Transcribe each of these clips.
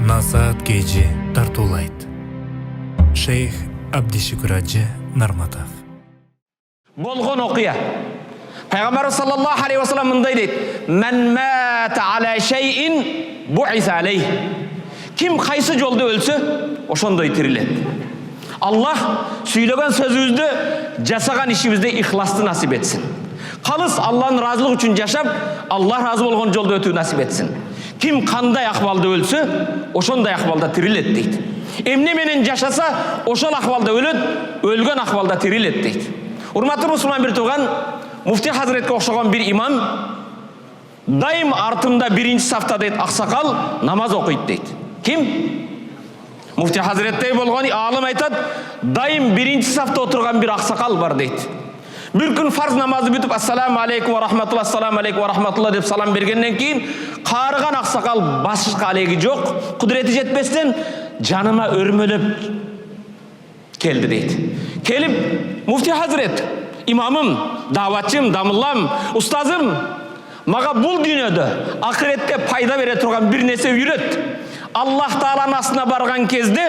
Насаат Кejи тартуулайт. Шейх Абдишүкүр Ажы Нарматов. Болгон окуя. Пайгамбар саллаллаху алейхи ва саллям мындай дейт: "Мен мата аля шейин буиса алейх." Ким кайсы жолдо өлсө, ошондой тирилет. Аллах сүйлөгөн сөзүбүздү, жасаган ишибизде ихласты насип этсин. Калыс Аллахтын ыраазылыгы үчүн жашап, Аллах ыраазы болгон жолдо өтүү насип этсин. Ким кандай акыбалда өлсө, ошондой акыбалда тирилет дейт. Эмне менен жашаса, ошол акыбалда өлөт, өлгөн акыбалда тирилет дейт. Урматтуу мусулман бир тууган, муфти хазиретке окшогон бир имам дайым артымда биринчи сафта дейт аксакал намаз окуйт дейт. Ким? Муфти хазиреттей болгон аалым айтат, дайым биринчи сафта отурган бир аксакал бар дейт. Bir gün farz namazı bitip assalamu aleykum ve rahmetullah, assalamu aleykum ve rahmetullah deyip salam bергенден кейін қарыған ақсақал басышқа алегі жоқ, құдіреті жетпестен жаныма өрмелеп келді дейді. Келіп, муфти хазірет, имамым, даватчым, дамыллам, ұстазым, маға бұл дүниеде ақыретте пайда бере тұрған бір нәрсе үйрет. Аллах Тааланын астына барған кезде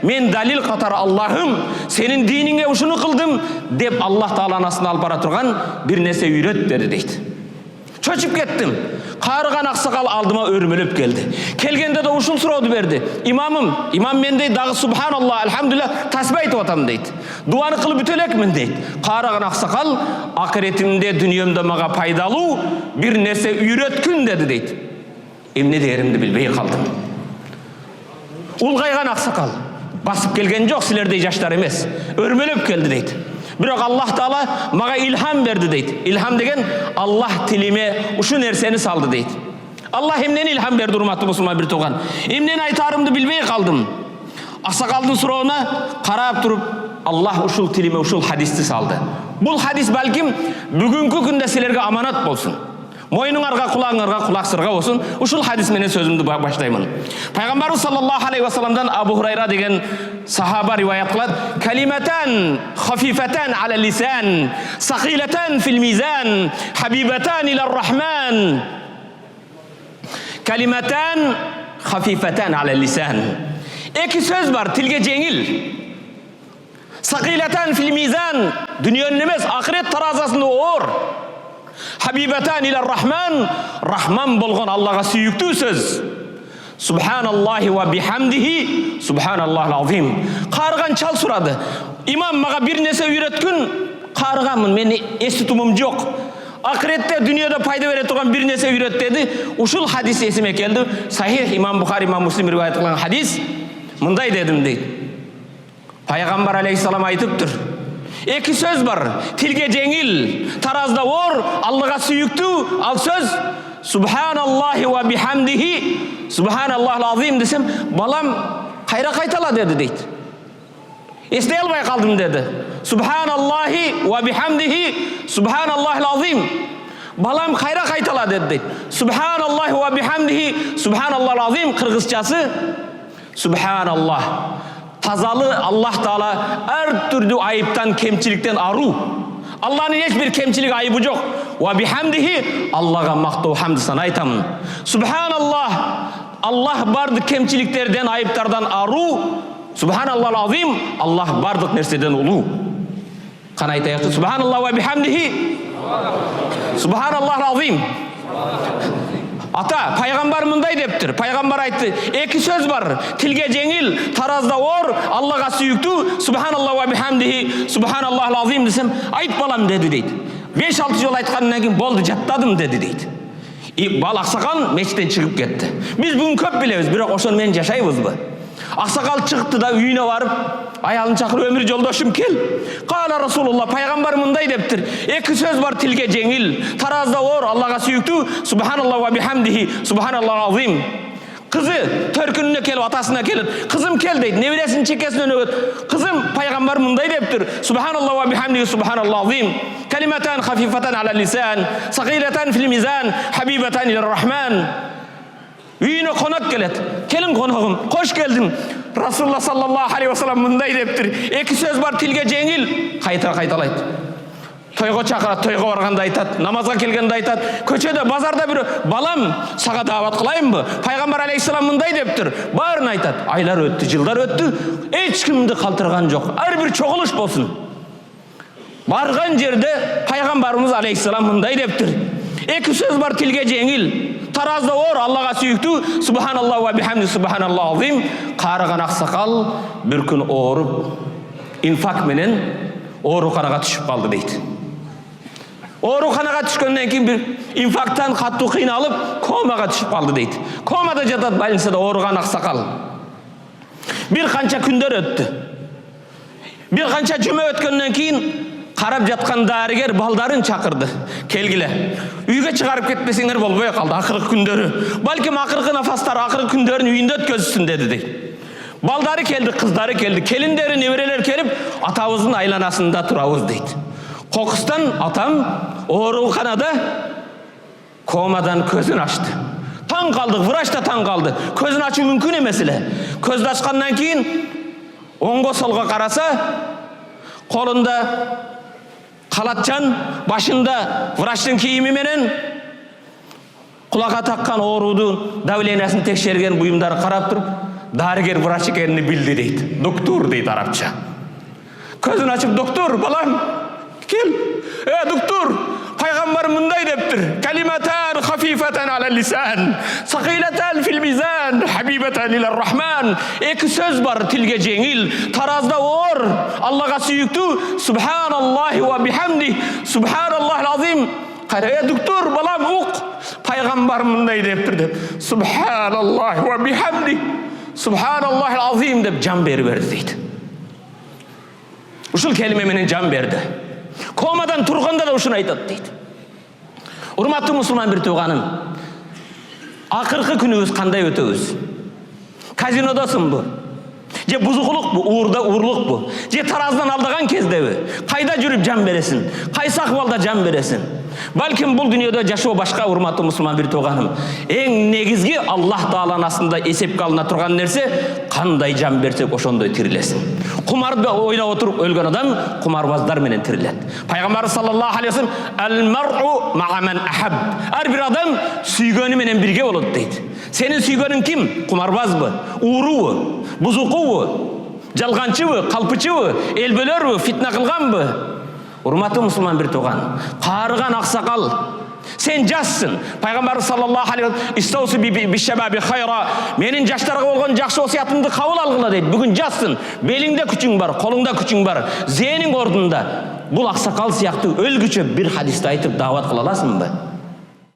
мен далил қатары Аллахым, сенің диніңе ушуну кылдым деп Аллах Тааланын астына алып бара турган бир нерсе үйрөт деді дейді. Чөчүп кеттим. Қарыған ақсақал алдыма өрмөлөп келди. Келгенде де ушул сурооду берди. Имамым, имам мен дейт, дагы субханаллах, альхамдулилlah тасбih айтып атам дейт. Дуаны кылып бүтө элекмин дейт. Қарыған ақсақал акыретимде, дүниемде мага пайдалуу бир нерсе үйрөткүн деди дейт. Эмне дээримди билбей калдым. Улгайган аксакал басып келген жок, силердей жаштар эмес, өрмөлөп келди дейт. Бирок Аллах Таала мага илхам берди дейт. Илхам деген Аллах тилиме ушу нерсени салды дейт. Аллах эмнени илхам берди, урматтуу мусулман бир тууган? Эмнени айтарымды билбей калдым. Аксакалдын сурооуна карап туруп, Аллах ушул тилиме ушул хадисти салды. Бул хадис балким бүгүнкү күндө силерге аманат болсун. Мойнуңарга, кулаңарга кулак сырга болсун. Ушул хадис менен сөзүмдү баштаймын. Пайгамбар саллаллаху алейхи ва салламдан Абу Хурайра деген сахаба риваят кылат: "Калиматан хафифатан аля лисан, сахилатан фил мизан, хабибатан ила рахман." Калиматан хафифатан аля лисан. Эки сөз бар, тилге жеңил. Сахилатан фил мизан, дүниөнүн эмес, акырет таразасында оор. Хабибатан ила рахман, рахман болгон Аллага сүйүктүү сөз. Субханаллахи ва бихамдихи, субханаллахил азим. Карыган чал сурады: "Имам, мага бир нерсе үйрөткүн, карыганмын, мен эститумум жок. Акыретте дүниеде пайда бере турган бир нерсе үйрөт" деди. Ушул хадис эсиме келди. Сахих имам Бухари, имам Муслим риваят кылган хадис. Мындай дедим дейт. Пайгамбар алейхиссалам айтыптыр: "Эки сөз бар, тилге жеңил, таразда оор, Аллага сүйүктүү, ал сөз субханаллахи ва бихамдихи, субханаллахил азим" десем, балам кайра кайтала деди дейт. Эстей албай калдым деди. Субханаллахи ва бихамдихи, субханаллахил азим. Балам кайра кайтала деди дейт. Субханаллахи ва бихамдихи, субханаллахил азим кыргызчасы субханаллах. Тазалы Аллах Таала ар түрдүү айыптан, кемчиликтен аруу. Аллахнын эч бир кемчилик айыбы жок. Ва бихамдихи, Аллага мактоо хамды сана айтамын. Субханаллах, Аллах бардык кемчиликтерден, айыптардан аруу. Субханаллахил азим, Аллах бардык нерседен улуу. Кана айтайыкчы: субханаллах ва бихамдихи, субханаллахил азим. Ата, пайгамбар мындай дептир. Пайгамбар айтты: "Эки сөз бар, тилге жеңил, таразда оор, Аллага сүйүктүү, субханаллах ва бихамдихи, субханаллахил азим" десем, "Айт балам" деди дейт. 5-6 жол айткандан кийин болду, жаттадым деди дейт. Бал аксакал мечиттен чыгып кетти. Биз бүгүн көп билебиз, бирок ошону менен жашайбызбы? Аксакал чыкты да үйүнө барып, аялын чакырып: "Өмүр жолдошум, кел." Кала Расулуллах, пайгамбар мындай дептир: "Эки сөз бар, тилге жеңил, таразда оор, Аллага сүйүктүү, субханаллах ва бихамдихи, субханаллахил азим." Кызы төркүнүнө келип атасына келет: "Кызым кел" дейт. Небересинин чекесинен өгөт: "Кызым, пайгамбар мындай дептир: субханаллах ва бихамдихи, субханаллахил азим. Калиматан хафифатан аля лисан, сахилатан фил мизан, хабибатан ила рахман." Үйүнө конок келет: "Келин коногум, кош келдим." Расулуллах саллаллаху алейхи ва саллям мындай дептир: "Эки сөз бар, тилге жеңил." Кайталайт: тойго чакырат, тойго барганда айтат, намазга келгенде айтат, көчөдө, базарда бир балам сага даават кылайынбы? Пайгамбар алейхиссалам мындай дептир. Баарын айтат. Айлар өттү, жылдар өттү, эч кимди калтырган жок. Ар бир чогулуш болсун. Барган жерде пайгамбарыбыз алейхиссалам мындай дептир. Эки сөз бар тилге жеңил. Таразда оор, Аллага сүйүктүү, субханаллах ва бихамди субханаллах азим. Карыган аксакал бир күн ооруп, инфак менен ооруканага түшүп калды дейт. Ооруканага түшкөндөн кийин бир инфаркттан каттуу кыйналып, комага түшүп калды дейт. Комада жатат больницада ооруган аксакал. Бир канча күндөр өттү. Бир канча жума өткөндөн кийин карап жаткан дарыгер балдарын чакырды. Келгиле. Үйгө чыгарып кетпесеңер болбой калды акыркы күндөрү. Балким акыркы нафастары акыркы күндөрүн үйүндө өткөзсүн деди дейт. Балдары келди, кыздары келди, келиндери, неберелер келип, атабыздын айланасында турабыз дейт. Кокустан атам ооруканада комадан көзүн ачты. Таң калдык, врач да таң калды. Көзүн ачуу мүмкүн эмес эле. Көздү ачкандан кийин оңго солго караса, колунда калатчан, башында врачтын кийими менен кулакка таккан оорудун давлениясын текшерген буюмдары карап туруп, дарыгер врач экенин билди дейт. Доктор дейт арабча. Көзүн ачып, доктор, балам, кел. Доктор, пайгамбар мындай дептир. Калиматан хафифатан ала лисан, сакилатан фил мизан, хабибатан илар рахман. Эки сөз бар тилге жеңил, таразда оор, Аллага сүйүктүү, субханаллахи ва бихамди, субханаллахил азим. Кайра, доктор, балам, ук. Пайгамбар мындай дептир деп. Субханаллахи ва бихамди, субханаллахил азим деп жан берди дейт. Ушул келиме менен жан берди. Комадан турганда да ушуну айтат дейт. Урматтуу мусулман бир тууганым, акыркы күнүбүз кандай өтөбүз? Казинодосунбу? Же бузукулукпу, уурлукпу? Же тараздан алдаган кездеби? Кайда жүрүп жан бересиң? Кайсы акыбалда жан бересиң? Балким бул дүйнөдө жашоо башка, урматтуу мусулман бир тууганым. Эң негизги Аллах Тааланын астында эсепке алына турган нерсе, кандай жан берсек ошондой тирилесиң. Кумарды ойлоп отуруп өлгөн адам кумарбаздар менен тирилет. Пайгамбар саллаллаху алейхи вассалам ал-мар'у ма'a man ahab. Ар бир адам сүйгөнү менен бирге болот дейт. Сенин сүйгөнүң ким? Кумарбазбы? Уурубу? Бузукубу? Жалганчыбы? Калпычыбы? Элбөлөрбү? Фитна кылганбы? Урматтуу мусулман бир тууган, карыган аксакал, сен жассың. Пайгамбар саллаллаху алейхи ва саллям истаусу бишабаби хайра. Менин жаштарга болгон жакшы осуятымды кабыл алгыла дейт. Бүгүн жассың, белиңде күчүң бар, колуңда күчүң бар, зээниң ордунда. Бул аксакал сыяктуу өлгүчө бир хадисти айтып даават кыла аласыңбы?